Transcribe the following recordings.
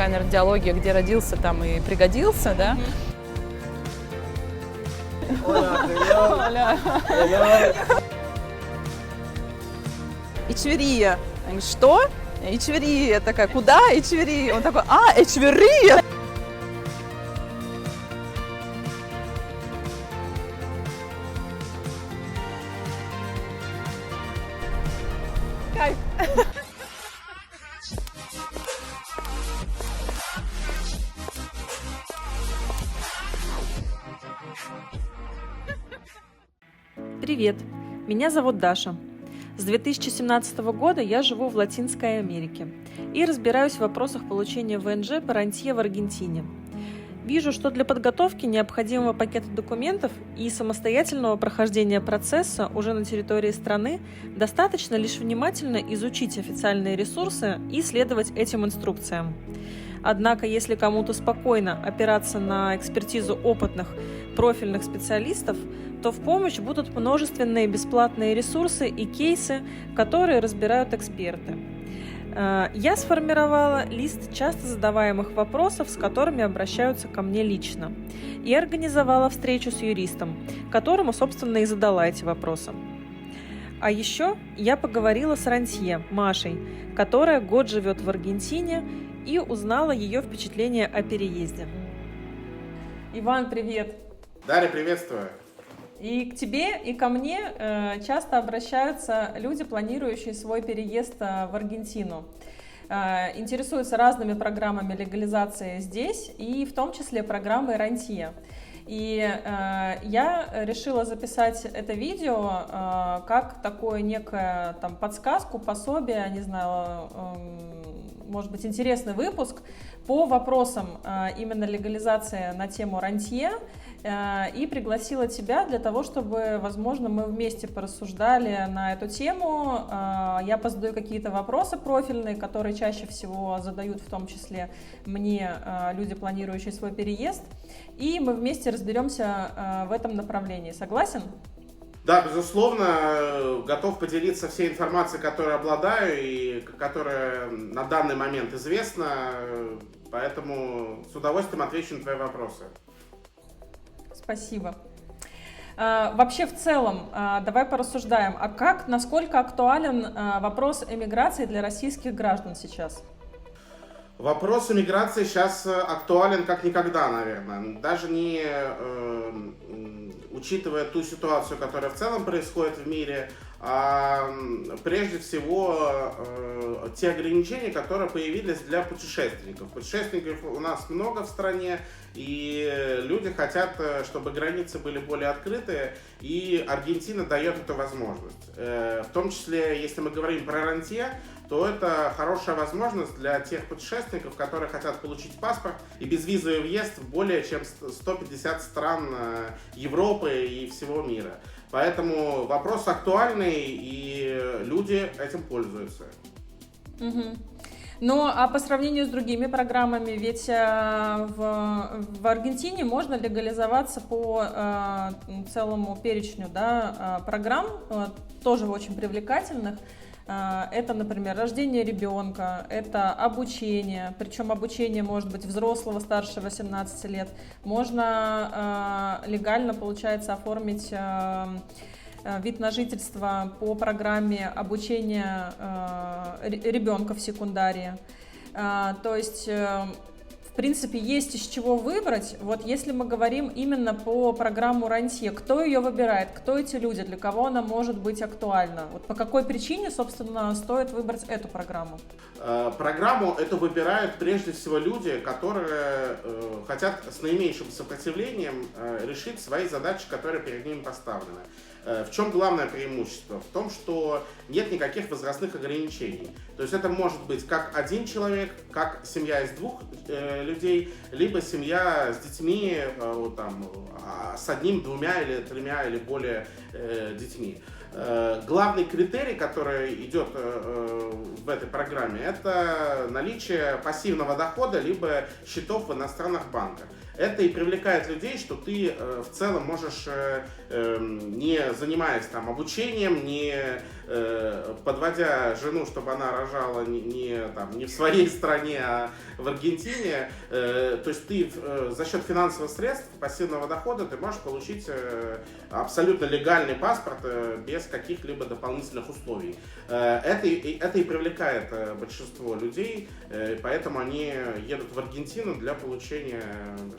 такая, наверное, идеология, где родился, там и пригодился, да? Ичверия. Я говорю, что? Ичверия. Я такая, куда Ичверия? Он такой, Ичверия! Кайф. Привет, меня зовут Даша. С 2017 года я живу в Латинской Америке и разбираюсь в вопросах получения ВНЖ по рантье в Аргентине. Вижу, что для подготовки необходимого пакета документов и самостоятельного прохождения процесса уже на территории страны достаточно лишь внимательно изучить официальные ресурсы и следовать этим инструкциям. Однако, если кому-то спокойно опираться на экспертизу опытных, профильных специалистов, то в помощь будут множественные бесплатные ресурсы и кейсы, которые разбирают эксперты. Я сформировала лист часто задаваемых вопросов, с которыми обращаются ко мне лично, и организовала встречу с юристом, которому, собственно, и задала эти вопросы. А еще я поговорила с рантье Машей, которая год живет в Аргентине, и узнала ее впечатления о переезде. Иван, привет! Дарья, приветствую! И к тебе, и ко мне часто обращаются люди, планирующие свой переезд в Аргентину. Интересуются разными программами легализации здесь, и в том числе программой рантье. И я решила записать это видео как такое некое там подсказку, пособие, не знаю, может быть, интересный выпуск по вопросам именно легализации на тему рантье, и пригласила тебя для того, чтобы, возможно, мы вместе порассуждали на эту тему. Я позадаю какие-то вопросы профильные, которые чаще всего задают в том числе мне люди, планирующие свой переезд, и мы вместе разберемся в этом направлении. Согласен? Да, безусловно, готов поделиться всей информацией, которой обладаю и которая на данный момент известна, поэтому с удовольствием отвечу на твои вопросы. Спасибо. Вообще в целом, давай порассуждаем, насколько актуален вопрос эмиграции для российских граждан сейчас? Вопрос эмиграции сейчас актуален как никогда, наверное. Даже не учитывая ту ситуацию, которая в целом происходит в мире, а прежде всего те ограничения, которые появились для путешественников. Путешественников у нас много в стране, и люди хотят, чтобы границы были более открытые, и Аргентина дает эту возможность. В том числе, если мы говорим про рантье, то это хорошая возможность для тех путешественников, которые хотят получить паспорт и безвизовый въезд в более чем 150 стран Европы и всего мира. Поэтому вопрос актуальный, и люди этим пользуются. Угу. Ну, а по сравнению с другими программами, ведь в Аргентине можно легализоваться по целому перечню, да, программ, тоже очень привлекательных. Это, например, рождение ребенка, это обучение, причем обучение может быть взрослого старше 18 лет. Можно легально, получается, оформить вид на жительство по программе обучения ребенка в секундарии. То есть, в принципе, есть из чего выбрать. Вот если мы говорим именно по программу рантье, кто ее выбирает, кто эти люди, для кого она может быть актуальна? Вот по какой причине, собственно, стоит выбрать эту программу? Программу эту выбирают прежде всего люди, которые хотят с наименьшим сопротивлением решить свои задачи, которые перед ними поставлены. В чем главное преимущество? В том, что нет никаких возрастных ограничений. То есть это может быть как один человек, как семья из двух людей, либо семья с детьми, с одним, двумя или тремя или более детьми. Главный критерий, который идет в этой программе, это наличие пассивного дохода либо счетов в иностранных банках. Это и привлекает людей, что ты в целом можешь, не занимаясь там обучением, не подводя жену, чтобы она рожала не в своей стране, а в Аргентине, то есть ты за счет финансовых средств, пассивного дохода, ты можешь получить абсолютно легальный паспорт без каких-либо дополнительных условий. Это и привлекает большинство людей, поэтому они едут в Аргентину для получения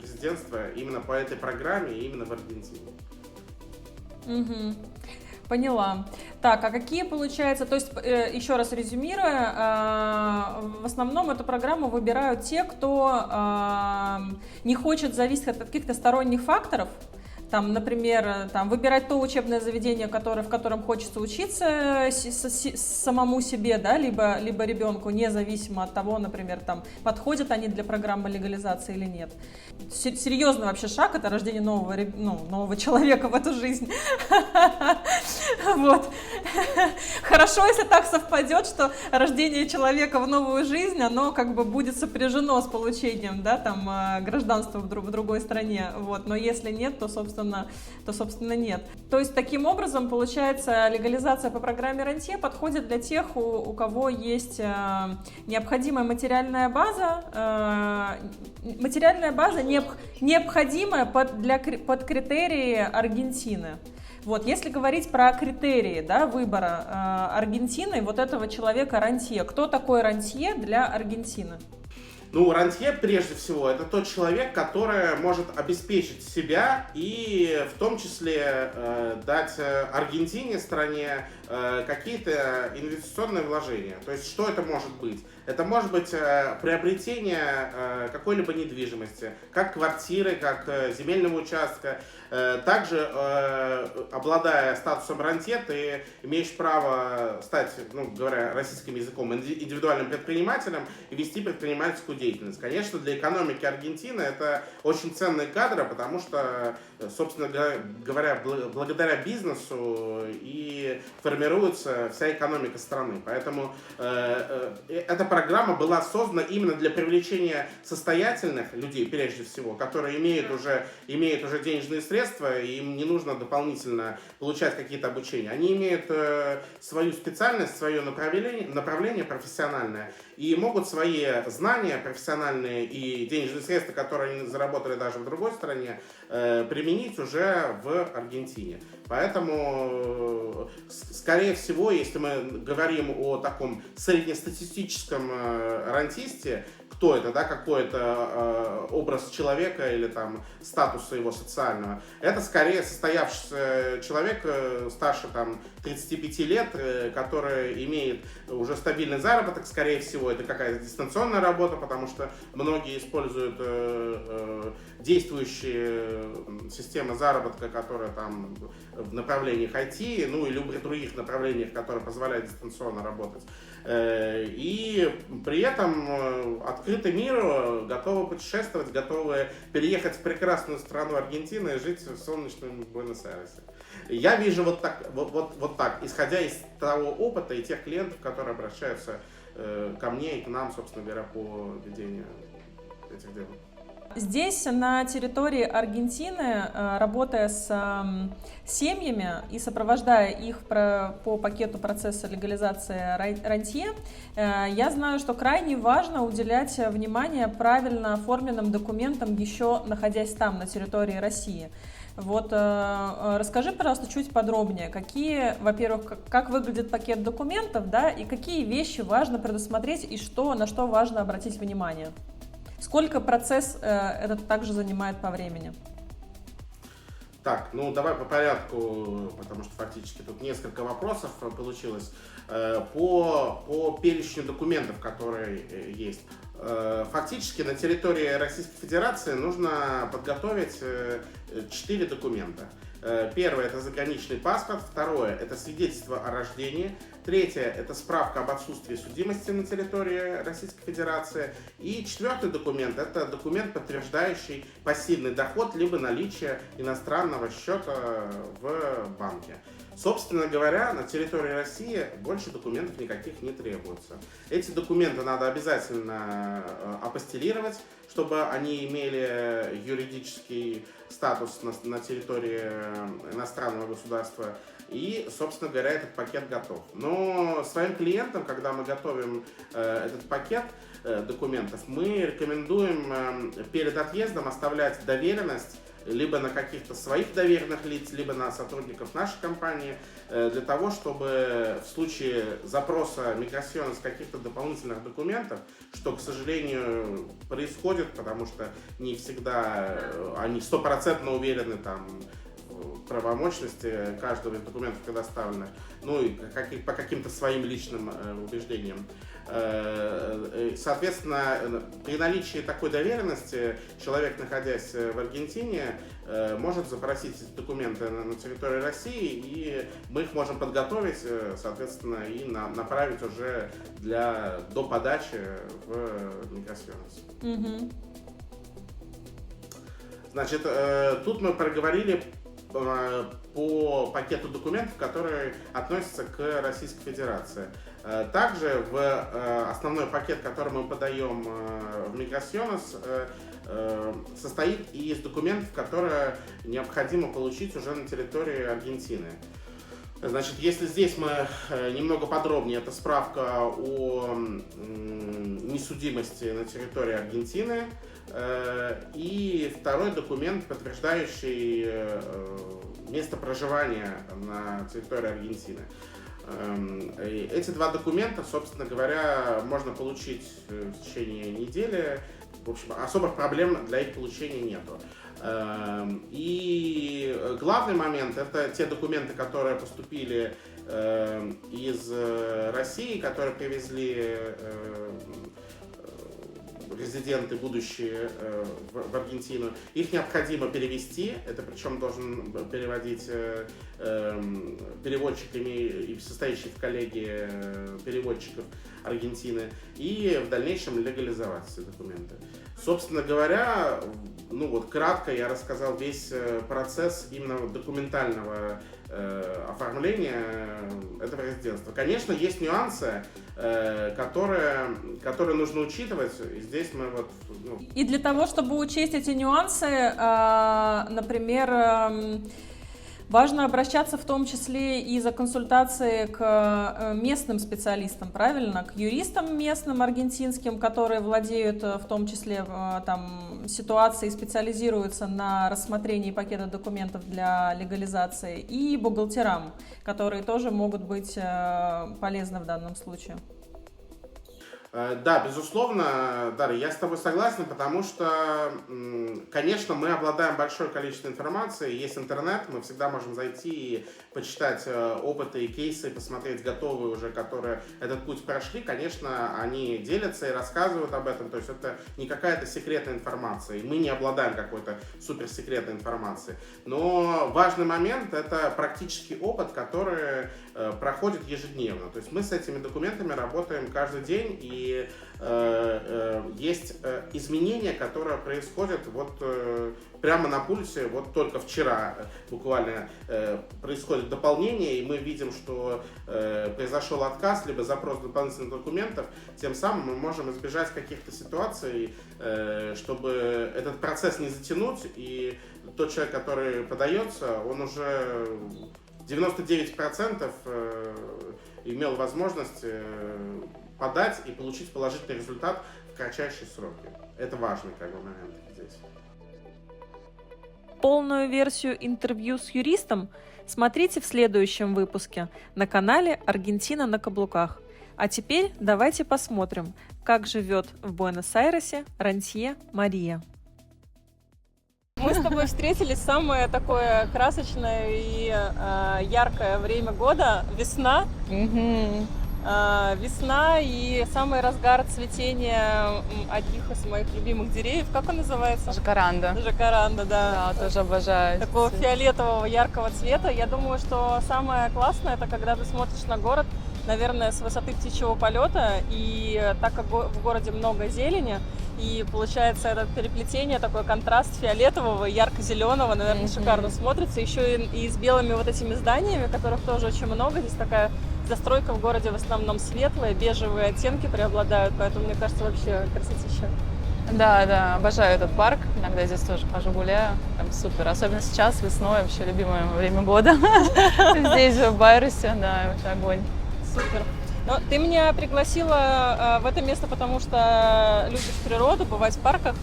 резидентства именно по этой программе, именно в Аргентине. Угу. Поняла. Так, а какие, получается, то есть, еще раз резюмируя, в основном эту программу выбирают те, кто не хочет зависеть от каких-то сторонних факторов, там, например, выбирать то учебное заведение, в котором хочется учиться самому себе, да, либо ребенку, независимо от того, например, подходят они для программы легализации или нет. Серьезный вообще шаг — это рождение нового человека в эту жизнь. Вот. Хорошо, если так совпадет, что рождение человека в новую жизнь, оно будет сопряжено с получением, да, гражданства в другой стране. Вот. Но если нет, то собственно нет. То есть таким образом, получается, легализация по программе «Рантье» подходит для тех, у кого есть необходимая материальная база необходимая под критерии Аргентины. Вот, если говорить про критерии, да, выбора Аргентины, вот этого человека рантье, кто такой рантье для Аргентины? Ну, рантье, прежде всего, это тот человек, который может обеспечить себя и в том числе дать Аргентине, стране, какие-то инвестиционные вложения. То есть, что это может быть? Это может быть приобретение какой-либо недвижимости, как квартиры, как земельного участка. Также, обладая статусом рантье, ты имеешь право стать, говоря российским языком, индивидуальным предпринимателем и вести предпринимательскую деятельность. Конечно, для экономики Аргентины это очень ценные кадры, потому что, собственно говоря, благодаря бизнесу и формируется вся экономика страны. Поэтому эта программа была создана именно для привлечения состоятельных людей, прежде всего, которые имеют уже денежные средства, и им не нужно дополнительно получать какие-то обучения. Они имеют свою специальность, свое направление профессиональное, и могут свои знания профессиональные и денежные средства, которые они заработали даже в другой стране, применить уже в Аргентине. Поэтому, скорее всего, если мы говорим о таком среднестатистическом рантисте, кто это, да, какой это образ человека или статуса его социального, это скорее состоявшийся человек старше 35 лет, который имеет уже стабильный заработок, скорее всего, это какая-то дистанционная работа, потому что многие используют действующие системы заработка, которые в направлениях IT, или в других направлениях, которые позволяют дистанционно работать. И при этом открыты миру, готовы путешествовать, готовы переехать в прекрасную страну Аргентины и жить в солнечном Буэнос-Айресе. Я вижу вот так, исходя из того опыта и тех клиентов, которые обращаются ко мне и к нам, собственно говоря, по ведению этих дел. Здесь, на территории Аргентины, работая с семьями и сопровождая их по пакету процесса легализации рантье, я знаю, что крайне важно уделять внимание правильно оформленным документам, еще находясь там, на территории России. Вот, расскажи, пожалуйста, чуть подробнее, во-первых, как выглядит пакет документов, да, и какие вещи важно предусмотреть и на что важно обратить внимание. Сколько процесс этот также занимает по времени? Так, давай по порядку, потому что фактически тут несколько вопросов получилось. По перечню документов, которые есть. Фактически на территории Российской Федерации нужно подготовить 4 документа. Первое – это заграничный паспорт, второе – это свидетельство о рождении, третье – это справка об отсутствии судимости на территории Российской Федерации, и четвертый документ – это документ, подтверждающий пассивный доход либо наличие иностранного счета в банке. Собственно говоря, на территории России больше документов никаких не требуется. Эти документы надо обязательно апостилировать, чтобы они имели юридический статус на территории иностранного государства. И, собственно говоря, этот пакет готов. Но своим клиентам, когда мы готовим этот пакет документов, мы рекомендуем перед отъездом оставлять доверенность либо на каких-то своих доверенных лиц, либо на сотрудников нашей компании, для того, чтобы в случае запроса Миграсьонес каких-то дополнительных документов, что, к сожалению, происходит, потому что не всегда они стопроцентно уверены там в правомочности каждого из документов, предоставленных, ну и по каким-то своим личным убеждениям. Соответственно, при наличии такой доверенности человек, находясь в Аргентине, может запросить эти документы на территории России, и мы их можем подготовить, соответственно, и направить уже до подачи в Миграсьонес. Мгм. Значит, тут мы проговорили по пакету документов, которые относятся к Российской Федерации. Также в основной пакет, который мы подаем в Миграсьонес, состоит из документов, которые необходимо получить уже на территории Аргентины. Значит, если здесь мы немного подробнее, это справка о несудимости на территории Аргентины, и второй документ, подтверждающий место проживания на территории Аргентины. Эти два документа, собственно говоря, можно получить в течение недели. В общем, особых проблем для их получения нету. И главный момент — это те документы, которые поступили из России, которые привезли резиденты будущие в Аргентину. Их необходимо перевести, это причем должен переводить переводчиками, состоящий в коллегии переводчиков Аргентины, и в дальнейшем легализовать эти документы. Собственно говоря, ну вот кратко я рассказал весь процесс именно документального оформления этого резидентства. Конечно, есть нюансы, которые нужно учитывать. И здесь мы вот... И для того, чтобы учесть эти нюансы, например, важно обращаться в том числе и за консультацией к местным специалистам, правильно? К юристам местным аргентинским, которые владеют в том числе там, ситуацией, специализируются на рассмотрении пакета документов для легализации, и бухгалтерам, которые тоже могут быть полезны в данном случае. Да, безусловно, Дарья, я с тобой согласен, потому что, конечно, мы обладаем большое количеством информации, есть интернет, мы всегда можем зайти и почитать опыты и кейсы, посмотреть готовые уже, которые этот путь прошли. Конечно, они делятся и рассказывают об этом, то есть это не какая-то секретная информация, и мы не обладаем какой-то суперсекретной информацией. Но важный момент — это практический опыт, который проходит ежедневно. То есть мы с этими документами работаем каждый день, и есть изменения, которые происходят вот прямо на пульсе. Вот только вчера буквально происходит дополнение, и мы видим, что произошел отказ, либо запрос дополнительных документов. Тем самым мы можем избежать каких-то ситуаций, чтобы этот процесс не затянуть, и тот человек, который подается, он уже 99% имел возможность подать и получить положительный результат в кратчайшие сроки. Это важный момент здесь. Полную версию интервью с юристом смотрите в следующем выпуске на канале «Аргентина на каблуках». А теперь давайте посмотрим, как живет в Буэнос-Айресе рантье Мария. Мы с тобой встретились в самое такое красочное и яркое время года — весна. Весна и самый разгар цветения одних из моих любимых деревьев. Как он называется? Жакаранда. Жакаранда, да. Да, тоже обожаю. Такого фиолетового, яркого цвета. Я думаю, что самое классное — это когда ты смотришь на город, наверное, с высоты птичьего полета, и так как в городе много зелени, И получается это переплетение, такой контраст фиолетового и ярко-зеленого, наверное, шикарно смотрится. Еще и с белыми вот этими зданиями, которых тоже очень много. Здесь такая застройка в городе в основном светлая, бежевые оттенки преобладают, поэтому, мне кажется, вообще красотища. Да, да, обожаю этот парк. Иногда здесь тоже хожу, гуляю. Прям супер. Особенно сейчас, весной, вообще любимое время года. Здесь же, в Байрусе, да, вообще огонь. Супер. Но ты меня пригласила в это место, потому что любишь природу, бывать в парках.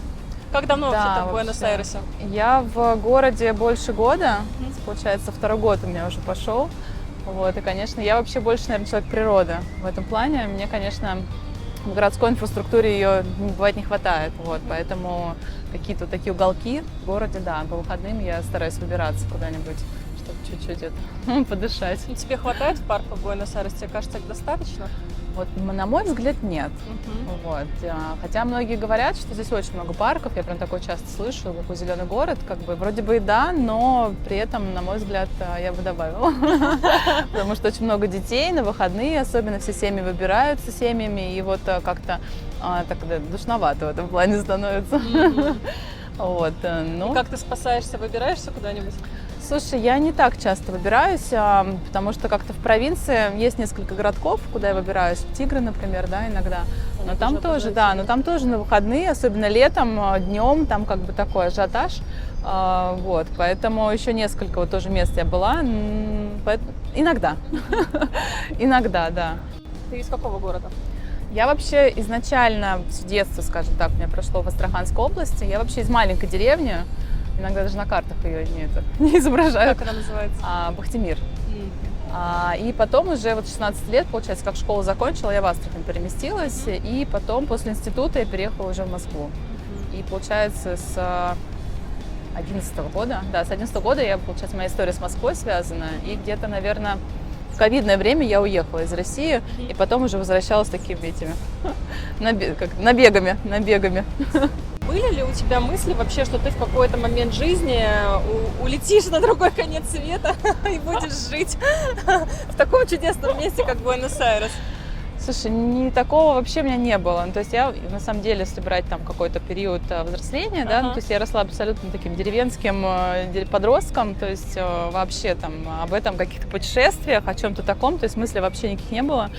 Как давно вообще ты в Буэнос-Айресе? Я в городе больше года. Получается, 2-й год у меня уже пошел. Вот, и, конечно, я вообще больше, наверное, человек природы. В этом плане мне, конечно, в городской инфраструктуре ее бывает не хватает. Вот, поэтому какие-то такие уголки в городе, да, по выходным я стараюсь выбираться куда-нибудь, чтобы чуть-чуть это, подышать. Ну, тебе хватает парков в Буэнос-Айресе? Тебе кажется, их достаточно? Вот, на мой взгляд, нет. Вот. Хотя многие говорят, что здесь очень много парков, я прям такое часто слышу, какой зеленый город, как бы вроде бы и да, но при этом, на мой взгляд, я бы добавила. Потому что очень много детей на выходные, особенно все семьи выбираются семьями, и вот как-то так душновато в этом плане становится. Вот, ну. И как ты спасаешься, выбираешься куда-нибудь? Слушай, я не так часто выбираюсь, потому что как-то в провинции есть несколько городков, куда я выбираюсь. Тигры, например, да, иногда. Но там тоже, да, но там тоже на выходные, особенно летом, днем, там как бы такой ажиотаж. Вот, поэтому еще несколько вот тоже мест я была. Иногда. Иногда, да. Ты из какого города? Я вообще изначально, с детства, скажем так, у меня прошло в Астраханской области. Я вообще из маленькой деревни. Иногда даже на картах ее не изображают. Как она называется? Бахтимир. И потом уже вот 16 лет, получается, как школу закончила, я в Астрахань переместилась. И потом после института я переехала уже в Москву. И получается с 11 года, да, с 11 года получается, моя история с Москвой связана. И где-то, наверное, в ковидное время я уехала из России. И потом уже возвращалась такими этими набегами. Были ли у тебя мысли вообще, что ты в какой-то момент жизни улетишь на другой конец света и будешь жить в таком чудесном месте, как Буэнос-Айрес? Слушай, такого вообще у меня не было. То есть я, на самом деле, если брать там какой-то период взросления, да, то есть я росла абсолютно таким деревенским подростком, то есть вообще там об этом, каких-то путешествиях, о чем-то таком, то есть мыслей вообще никаких не было.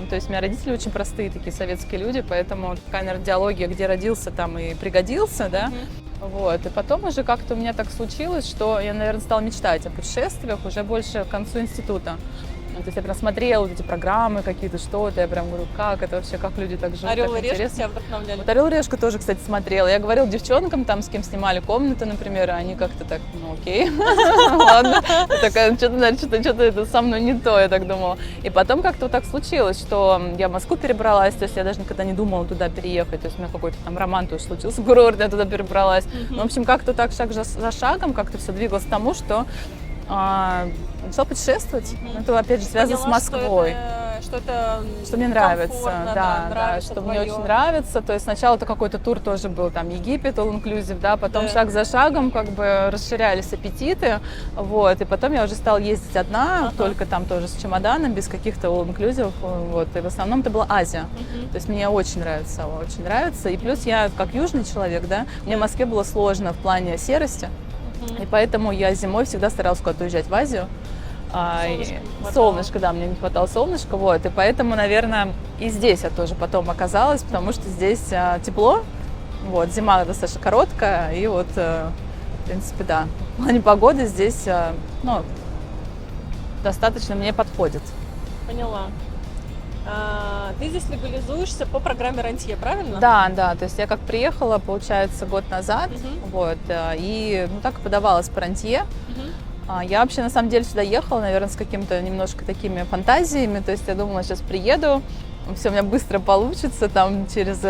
То есть у меня родители очень простые такие советские люди, поэтому такая, наверное, идеология, где родился, там и пригодился, да. Вот. И потом уже как-то у меня так случилось, что я, наверное, стала мечтать о путешествиях уже больше к концу института. То есть я прям смотрела вот эти программы какие-то, что-то, я прям говорю, как это вообще, как люди так живут, «Орел и так решка» интересно. тебя вдохновляли? Вот «Орел и решку» тоже, кстати, смотрела. Я говорила девчонкам, там, с кем снимали комнаты, например, а они как-то так, ну окей, ладно. Такая, что-то это со мной не то, я так думала. И потом как-то вот так случилось, что я в Москву перебралась, то есть я даже никогда не думала туда переехать, то есть у меня какой-то там роман тоже случился, курорт, я туда перебралась. Ну, в общем, как-то так шаг за шагом как-то все двигалось к тому, что начала путешествовать. Это, опять же, связано с Москвой. Что мне нравится, да, что мне очень нравится. То есть сначала это какой-то тур тоже был, там, Египет, all inclusive, да, потом шаг за шагом как бы расширялись аппетиты, вот, и потом я уже стала ездить одна, только там тоже с чемоданом, без каких-то all inclusive, вот, и в основном это была Азия. То есть мне очень нравится, и плюс я как южный человек, да, мне в Москве было сложно в плане серости, и поэтому я зимой всегда старалась куда-то уезжать в Азию. Солнышко, да, мне не хватало солнышка, вот, и поэтому, наверное, и здесь я тоже потом оказалась, потому что здесь тепло, вот, зима достаточно короткая, и вот, в принципе, да, в плане погоды здесь, ну, достаточно мне подходит. Поняла. Ты здесь легализуешься по программе «Рантье», правильно? Да, то есть я как приехала, получается, год назад, вот, и, ну, так и подавалась по «Рантье». Я вообще, на самом деле, сюда ехала, наверное, с какими-то немножко такими фантазиями, то есть я думала, сейчас приеду, все у меня быстро получится, там через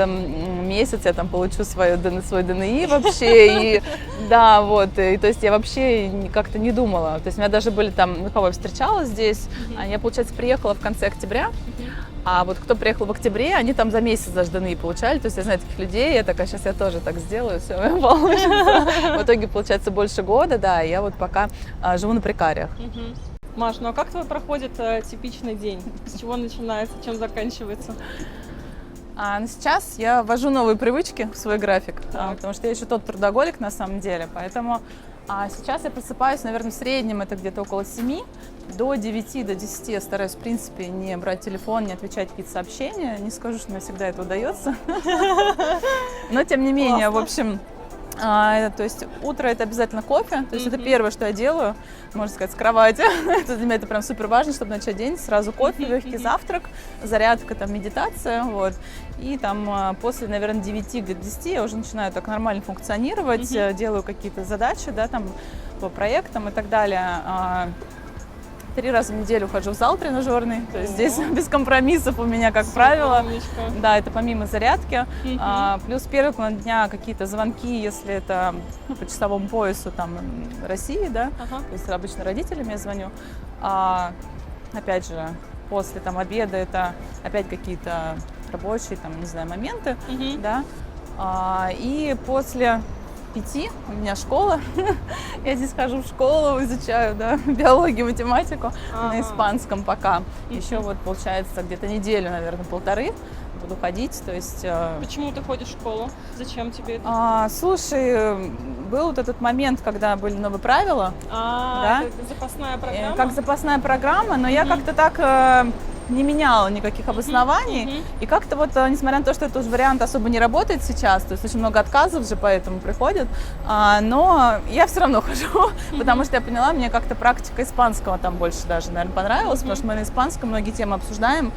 месяц я там получу свой ДНИ вообще, и да, вот, и то есть я вообще как-то не думала, то есть у меня даже были там, ну, кого я встречала здесь, я, получается, приехала в конце октября, а вот кто приехал в октябре, они там за месяц даже ДНИ получали, то есть я знаю таких людей, я такая, сейчас я тоже так сделаю, все у меня получится. В итоге, получается, больше года, да, и я вот пока живу на прекариях. Маш, ну а как твой проходит типичный день? С чего начинается, чем заканчивается? Но сейчас я ввожу новые привычки в свой график, Так. потому что я еще тот трудоголик на самом деле, поэтому сейчас я просыпаюсь, наверное, в среднем это где-то около 7, до 9, до 10 я стараюсь, в принципе, не брать телефон, не отвечать какие-то сообщения, не скажу, что мне всегда это удается, но тем не менее, в общем... то есть утро это обязательно кофе, то есть это первое, что я делаю, можно сказать, с кровати. Это для меня это прям супер важно, чтобы начать день, сразу кофе, легкий завтрак, зарядка, там медитация, вот. И там после, наверное, 9, где-то 10 я уже начинаю так нормально функционировать, делаю какие-то задачи, да, там по проектам и так далее. 3 раза в неделю хожу в зал тренажерный, то есть здесь без компромиссов у меня, как правило. Да, это помимо зарядки. Плюс первый половина дня какие-то звонки, если это по часовому поясу там России, да, то есть обычно родителям я звоню. Опять же, после там обеда это опять какие-то рабочие, там, не знаю, моменты, да. И после 5 у меня школа. Я здесь хожу в школу, изучаю, да, биологию, математику на испанском пока. Еще вот получается где-то неделю, наверное, 1,5 буду ходить, то есть... Почему ты ходишь в школу? Зачем тебе это? Слушай, был вот этот момент, когда были новые правила. Да? Это запасная программа? Как запасная программа, но я как-то так... не меняла никаких обоснований. И как-то вот, несмотря на то, что этот вариант особо не работает сейчас, то есть очень много отказов же поэтому приходят, но я все равно хожу, потому что я поняла, мне как-то практика испанского там больше даже, наверное, понравилась, потому что мы на испанском многие темы обсуждаем,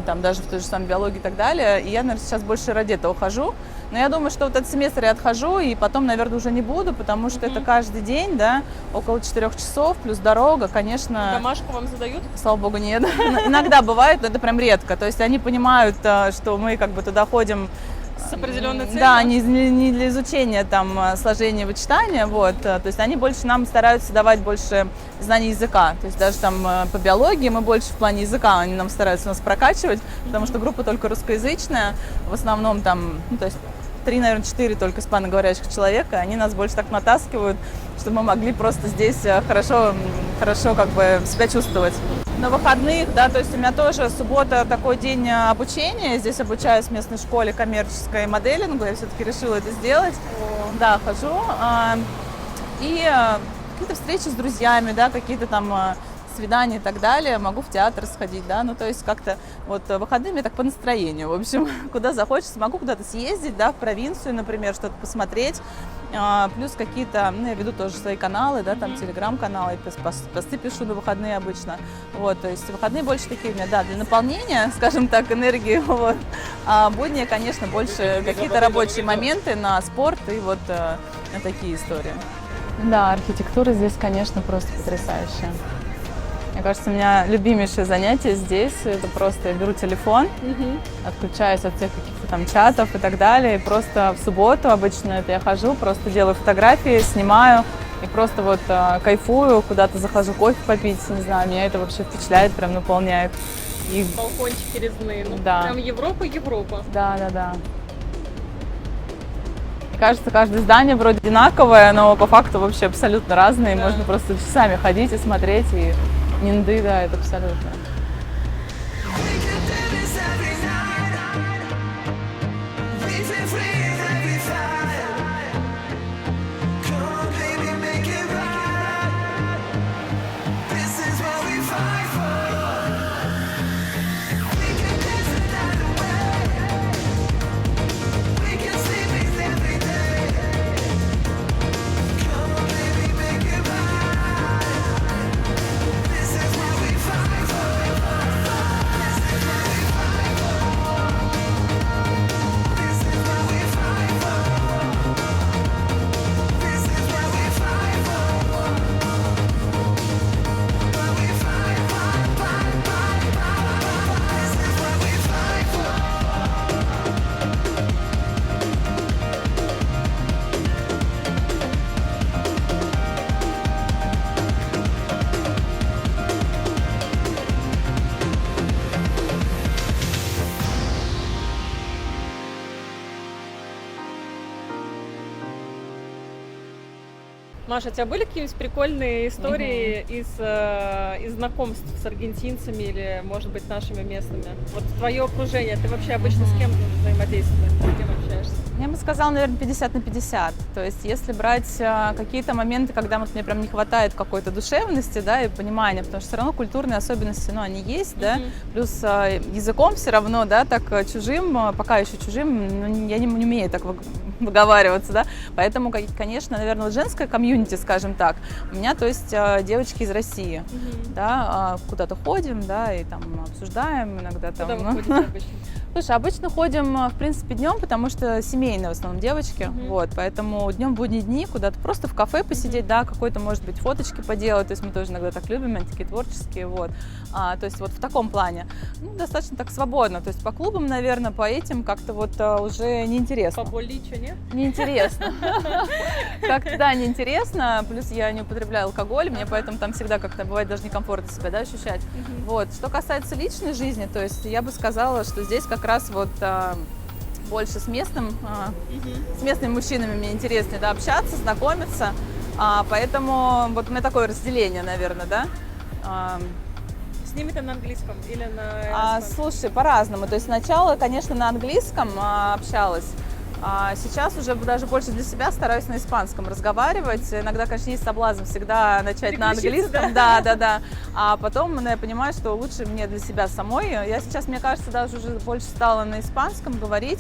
там даже в той же самой биологии и так далее, и я, наверное, сейчас больше ради этого хожу. Но я думаю, что вот этот семестр я отхожу, и потом, наверное, уже не буду, потому что это каждый день, да, около 4 часов, плюс дорога, конечно... Домашку вам задают? Слава богу, нет. Иногда бывает, но это прям редко. То есть они понимают, что мы как бы туда ходим... С определенной целью? Да, не для изучения там сложения, вычитания, вот. То есть они больше нам стараются давать больше знаний языка. То есть даже там по биологии мы больше в плане языка, они нам стараются нас прокачивать, потому что группа только русскоязычная, в основном там, то есть 3, наверное, 4 только испаноговорящих человека, они нас больше так натаскивают, чтобы мы могли просто здесь хорошо как бы себя чувствовать. На выходных, да, то есть у меня тоже суббота такой день обучения, здесь обучаюсь в местной школе коммерческой моделингу, я все-таки решила это сделать, да, хожу, и какие-то встречи с друзьями, да, какие-то там свидания и так далее, могу в театр сходить, да, ну, то есть как-то вот выходными так по настроению, в общем, куда захочется, могу куда-то съездить, да, в провинцию, например, что-то посмотреть, плюс какие-то, ну, я веду тоже свои каналы, да, там, телеграм-каналы, посты пишу на выходные обычно, вот, то есть выходные больше такие у меня, да, для наполнения, скажем так, энергии, вот, а будни, конечно, больше какие-то рабочие моменты на спорт и вот на такие истории. Да, архитектура здесь, конечно, просто потрясающая. Мне кажется, у меня любимейшее занятие здесь, это просто я беру телефон, отключаюсь от всех каких-то там чатов и так далее, и просто в субботу обычно это я хожу, просто делаю фотографии, снимаю и просто вот кайфую, куда-то захожу кофе попить, не знаю, меня это вообще впечатляет, прям наполняет. И... Балкончики резные, ну да. Прям Европа. Да. Мне кажется, каждое здание вроде одинаковое, но по факту вообще абсолютно разные, Да. можно просто часами ходить и смотреть, и Нинды, да, это абсолютно. Маша, у тебя были какие-нибудь прикольные истории из знакомств с аргентинцами или, может быть, нашими местными? Вот твое окружение, ты вообще обычно с кем взаимодействуешь, с кем общаешься? Я бы сказала, наверное, 50 на 50. То есть, если брать какие-то моменты, когда вот мне прям не хватает какой-то душевности, да, и понимания, потому что все равно культурные особенности, ну, они есть, да, плюс языком все равно, да, так чужим, пока еще чужим, ну, я не умею так выговариваться, да, поэтому, конечно, наверное, вот женское комьюнити, скажем так, у меня, то есть, девочки из России, да, куда-то ходим, да, и там обсуждаем иногда там. Куда вы ходите обычно? Слушай, обычно ходим, в принципе, днем, потому что семейные в основном девочки, вот, поэтому днем будние дни куда-то просто в кафе посидеть, да, какой-то, может быть, фоточки поделать, то есть мы тоже иногда так любим, они такие творческие, вот, то есть вот в таком плане, ну, достаточно так свободно, то есть по клубам, наверное, по этим как-то вот уже неинтересно. По боличу, нет? Неинтересно. Как-то, да, неинтересно, плюс я не употребляю алкоголь, мне поэтому там всегда как-то бывает даже некомфортно себя, да, ощущать. Вот, что касается личной жизни, то есть я бы сказала, что здесь как раз вот больше с местными мужчинами мне интереснее, да, общаться, знакомиться, поэтому вот у меня такое разделение, наверное, да. С ними ты на английском или на испанском? Слушай, по-разному, то есть сначала, конечно, на английском общалась, а сейчас уже даже больше для себя стараюсь на испанском разговаривать. Иногда, конечно, есть соблазн всегда начать на английском. Да. А потом я понимаю, что лучше мне для себя самой. Я сейчас, мне кажется, даже уже больше стала на испанском говорить.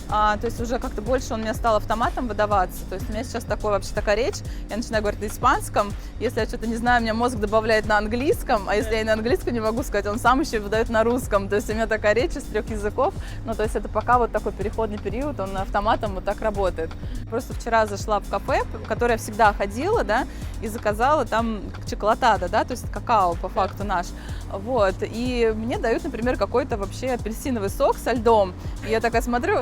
То есть уже как-то больше он у меня стал автоматом выдаваться. То есть у меня сейчас вообще такая речь. Я начинаю говорить на испанском. Если я что-то не знаю, мне мозг добавляет на английском. А если я и на английском не могу сказать, он сам еще выдает на русском. То есть у меня такая речь из 3 языков. Ну, то есть это пока вот такой переходный период, он автоматом вот так работает. Просто вчера зашла в кафе, в которое я всегда ходила, да, и заказала там чоколатада, да, то есть какао по факту наш. Вот. И мне дают, например, какой-то вообще апельсиновый сок со льдом. И я такая смотрю,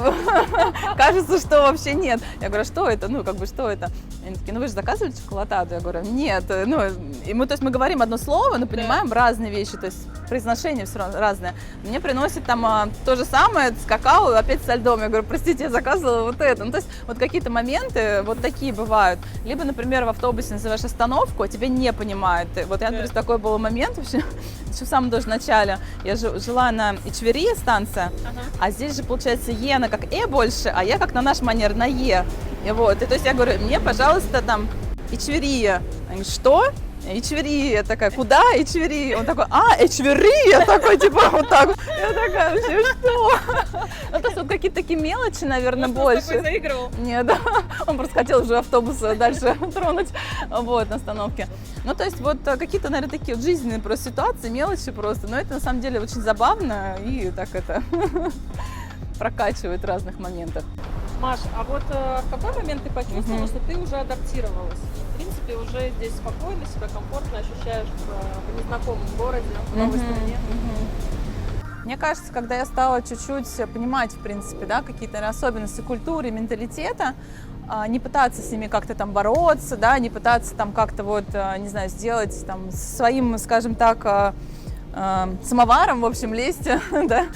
кажется, что вообще нет. Я говорю, что это? Ну, как бы, что это? Они такие, ну вы же заказывали чоколатаду? Я говорю, нет. Ну, и мы, то есть мы говорим одно слово, но понимаем разные вещи, то есть произношение все равно разное. Мне приносят там то же самое с какао, опять со льдом. Я говорю, простите, я заказывала вот это. Ну, то есть вот какие-то моменты вот такие бывают. Либо, например, в автобусе называешь остановку, а тебя не понимают. Вот я, например, такой был момент вообще, еще в самом даже начале. Я жила на Ичверия станция, а здесь же, получается, Е на как Э больше, а я как на наш манер на Е. И вот, и то есть я говорю, мне, пожалуйста, там, Ичверия. Они говорят, что? Ичверия. Я такая, куда Ичверия? Он такой, Ичверия? Такой, типа, вот так. Я такая, вообще, что? Ну, то есть вот какие-то такие мелочи, наверное, больше. Он заигрывал? Нет, он просто хотел уже автобус дальше тронуть, вот, на остановке. Ну, то есть вот какие-то, наверное, такие вот жизненные просто ситуации, мелочи просто. Но это, на самом деле, очень забавно и так это прокачивает в разных моментах. Маш, а вот в какой момент ты почувствовала, что ты уже адаптировалась? В принципе, уже здесь спокойно, себя комфортно ощущаешь в незнакомом городе, в новой стране? Мне кажется, когда я стала чуть-чуть понимать, в принципе, да, какие-то особенности культуры, менталитета, не пытаться с ними как-то там бороться, да, не пытаться там как-то вот, не знаю, сделать там своим, скажем так, самоваром, в общем, лезть, да.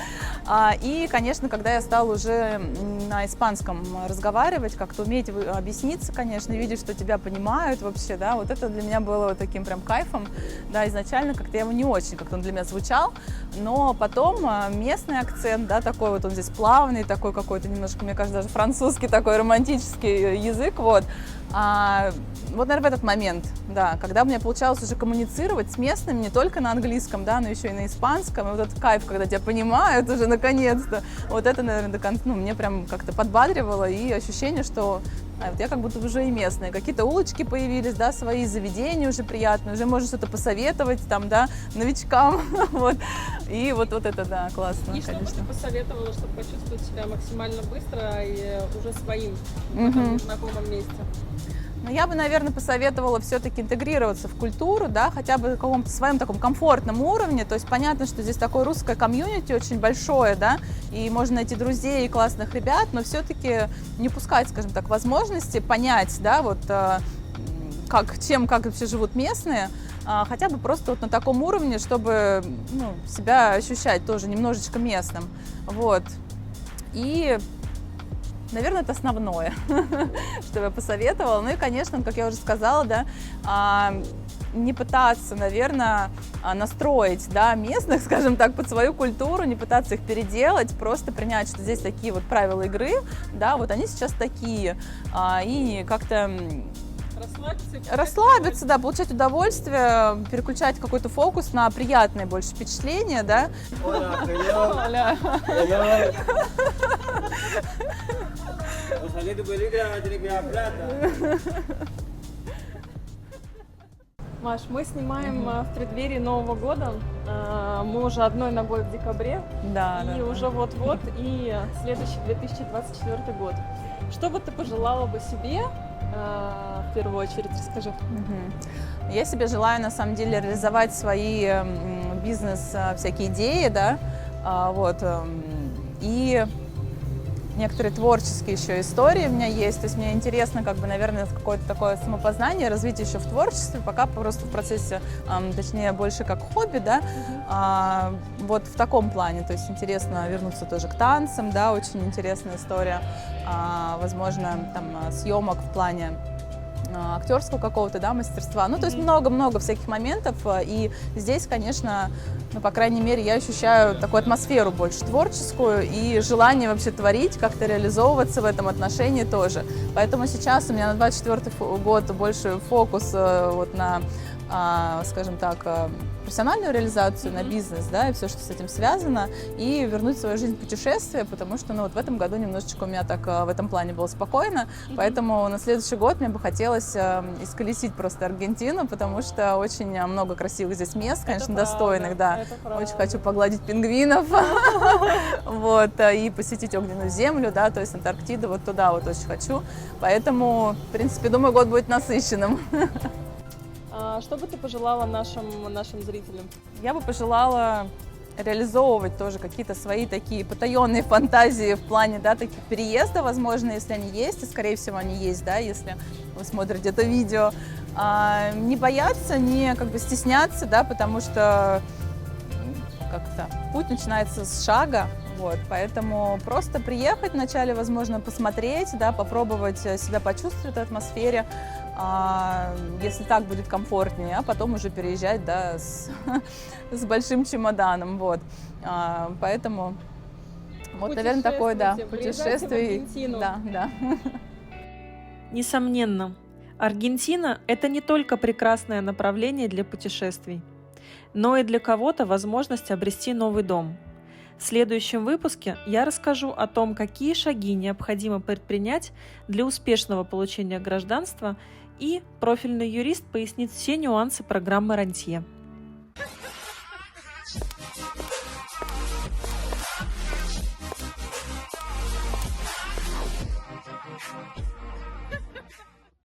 И, конечно, когда я стала уже на испанском разговаривать, как-то уметь объясниться, конечно, видеть, что тебя понимают вообще, да, вот это для меня было таким прям кайфом, да, изначально как-то я его не очень, как-то он для меня звучал, но потом местный акцент, да, такой вот он здесь плавный, такой какой-то немножко, мне кажется, даже французский такой романтический язык, вот. Вот, наверное, в этот момент, да, когда у меня получалось уже коммуницировать с местными не только на английском, да, но еще и на испанском, и вот этот кайф, когда тебя понимают уже наконец-то, вот это, наверное, до конца, ну, мне прям как-то подбадривало, и ощущение, что вот я как будто уже и местная, какие-то улочки появились, да, свои заведения уже приятные, уже можно что-то посоветовать там, да, новичкам, вот, и вот это, да, классно, и конечно. И что бы ты посоветовала, чтобы почувствовать себя максимально быстро и уже своим в этом незнакомом месте? Но я бы, наверное, посоветовала все-таки интегрироваться в культуру, да, хотя бы на каком-то своем таком комфортном уровне. То есть понятно, что здесь такое русское комьюнити очень большое, да, и можно найти друзей и классных ребят, но все-таки не пускать, скажем так, возможности понять, да, вот как вообще живут местные, хотя бы просто вот на таком уровне, чтобы, ну, себя ощущать тоже немножечко местным, вот. И наверное, это основное, что я посоветовала. Ну и, конечно, как я уже сказала, да, не пытаться, наверное, настроить, да, местных, скажем так, под свою культуру, не пытаться их переделать, просто принять, что здесь такие вот правила игры, да, вот они сейчас такие, и как-то расслабиться, да, получать удовольствие, переключать какой-то фокус на приятное больше впечатление, да. Hola. Маш, мы снимаем в преддверии Нового года. Мы уже одной ногой в декабре. Да, и уже вот-вот, и следующий 2024 год. Что бы ты пожелала бы себе, в первую очередь, расскажи. Я себе желаю, на самом деле, реализовать свои бизнес всякие идеи, да, вот, и некоторые творческие еще истории у меня есть, то есть мне интересно, как бы, наверное, какое-то такое самопознание, развитие еще в творчестве, пока просто в процессе, точнее, больше как хобби, да, вот в таком плане, то есть интересно вернуться тоже к танцам, да, очень интересная история, возможно, там, съемок в плане актерского какого-то, да, мастерства. Ну, то есть много-много всяких моментов, и здесь, конечно, ну, по крайней мере, я ощущаю такую атмосферу больше творческую и желание вообще творить, как-то реализовываться в этом отношении тоже. Поэтому сейчас у меня на 2024 год больше фокус вот на, скажем так, профессиональную реализацию, на бизнес, да, и все, что с этим связано, и вернуть свою жизнь в путешествие, потому что, ну, вот в этом году немножечко у меня так в этом плане было спокойно, поэтому на следующий год мне бы хотелось исколесить просто Аргентину, потому что очень много красивых здесь мест, конечно, достойных, да. Очень хочу погладить пингвинов, вот, и посетить огненную землю, да, то есть Антарктиду, вот туда вот очень хочу, поэтому, в принципе, думаю, год будет насыщенным. Что бы ты пожелала нашим зрителям? Я бы пожелала реализовывать тоже какие-то свои такие потаенные фантазии в плане, да, таких переезда, возможно, если они есть, и, скорее всего, они есть, да, если вы смотрите это видео. Не бояться, не как бы стесняться, да, потому что как-то путь начинается с шага, вот, поэтому просто приехать вначале, возможно, посмотреть, да, попробовать себя почувствовать в этой атмосфере, если так будет комфортнее, а потом уже переезжать, да, с большим чемоданом, вот, поэтому вот, наверное, такое, да, путешествие, да. Несомненно, Аргентина – это не только прекрасное направление для путешествий, но и для кого-то возможность обрести новый дом. В следующем выпуске я расскажу о том, какие шаги необходимо предпринять для успешного получения гражданства, и профильный юрист пояснит все нюансы программы «Рантье».